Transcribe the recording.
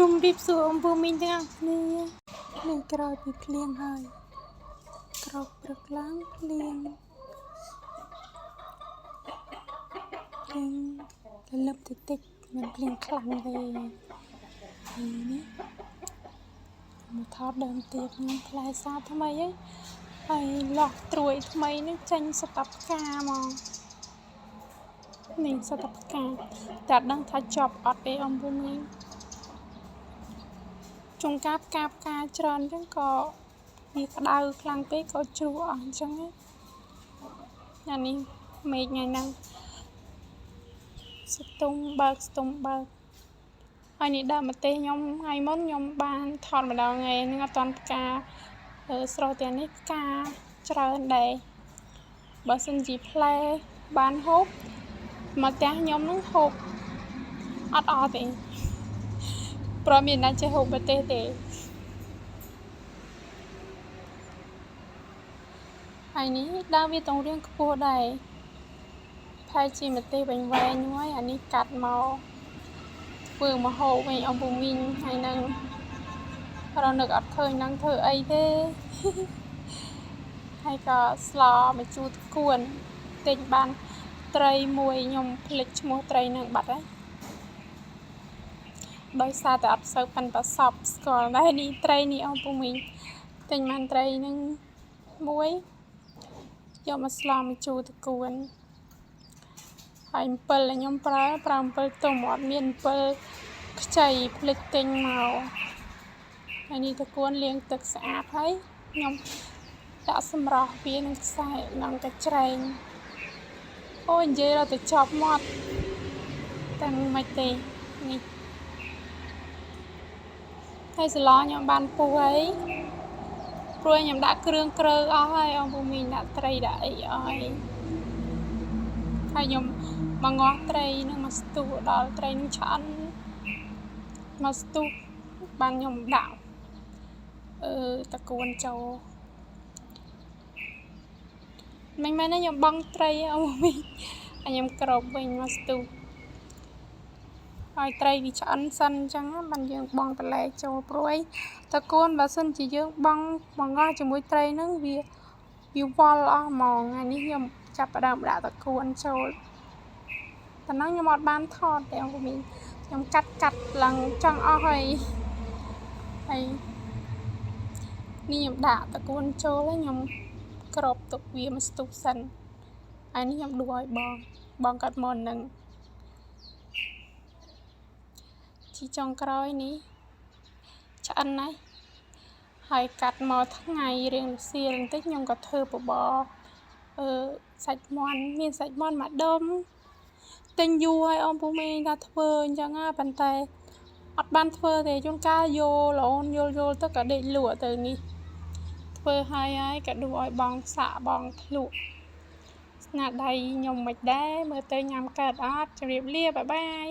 ជុំរៀបសួរអំពូមីងទាំងអស់គ្នានេះក្រោយពីភ្លៀងហើយក្រោកព្រឹកឡើងភ្លៀងរលឹបតិចមិនភ្លៀងខ្លាំងទេនេះមកថតដើមទៀបខ្ញុំផ្លែសាថ្មីហើយលោះត្រួយថ្មីនេះចេញសតបផ្កាមកនេះសតបផ្កាតែអត់ដឹងថាចប់អត់ទេអំពូមីងចុងការផ្កាច្រើនអញ្ចឹងក៏វាក្តៅខ្លាំងពេកក៏ជ្រុះអស់អញ្ចឹងអានេះមេឃថ្ងៃហ្នឹងស្ទុំបើកហើយនេះដើមម្ទេសខ្ញុំថ្ងៃមុនខ្ញុំបានថតម្ដងថ្ងៃហ្នឹងអត់តាន់ផ្កាស្រស់ទាំងនេះផ្កាច្រើនដែរបើសិនជាផ្លែបានហូបមកផ្ទះខ្ញុំហ្នឹងហូបអត់អស់ទេព្រោះមានអ្នកចេះហូបម្ទេសទេហើយនេះដើមវាតង់រៀងខ្ពស់ដែរផែជាម្ទេសវែងហើយអានេះកាត់មកធ្វើមកហូបវិញអំពូមីងហើយនឹងរនឹកអត់ឃើញនឹងធ្វើអីទេហើយក៏ស្លម្ជូរគួនទិញបានត្រីមួយខ្ញុំភ្លេចឈ្មោះត្រីនឹងបាត់ហើយដោយសារតែអត់សូវប៉ិនប្រសពស្គាល់ដែរនេះត្រីនេះអំពូមីងទិញបានត្រីនឹងមួយយកមកស្លម្ជូរគួនហើយអំពិលខ្ញុំប្រើអំពិលទុំអត់មានអំពិលខ្ចីភ្លេចទិញមកហើយនេះគួនលាងទឹកស្អាតហើយខ្ញុំដាក់សម្រស់វានឹងខ្សែនឹងកញ្ច្រែងអូនិយាយដល់ទៅចប់មាត់តែមិនទេនេះហើយស្លខ្ញុំបានពុះហើយព្រោះខ្ញុំដាក់គ្រឿងក្រើអស់ហើយអំពូមីងដាក់ត្រីដាក់អីអស់ហើយខ្ញុំមកងាស់ត្រីនឹងមកស្ទុះដល់ត្រីនឹងឆ្អិនមកស្ទុះបានខ្ញុំដាក់តកួនចូលមិនមែនខ្ញុំបង់ត្រីអំពូមីងខ្ញុំក្របវិញមកស្ទុះហើយត្រីវាឆ្អិនសិនអញ្ចឹងបានយើងបង់បន្លែចូលព្រួយតកួនបើសិនជាយើងបង់មកងាស់ជាមួយត្រីនឹងវាវល់អស់ហ្មងថ្ងៃនេះខ្ញុំចាប់ផ្ដើមដាក់តកួនចូលតែហ្នឹងខ្ញុំអត់បានថតទេអំពូមីងខ្ញុំកាត់ឡើងចង់អស់ហើយនេះខ្ញុំដាក់តកួនចូលហើយខ្ញុំក្របទុកវាមកស្ទុះសិនហើយនេះខ្ញុំដួសឲ្យបងកាត់មុននឹងជីចុងក្រោយនេះឆ្អិនណាស់ហើយកាត់មកថ្ងៃរៀងសៀលបន្តិចខ្ញុំក៏ធ្វើបបរសាច់មាន់មានសាច់មាន់មួយដុំទិញយូរហើយអំពូមីងថាធ្វើអញ្ចឹងប៉ុន្តែអត់បានធ្វើទេជួនកាលយល់ទៅក៏ដេកលក់ទៅនេះធ្វើហើយក៏ដួសឲ្យបងសាក់បងភ្លក់ស្នាដៃខ្ញុំមិនដែរមើលទៅញ៉ាំកើតអត់ជម្រាបលាបាយបាយ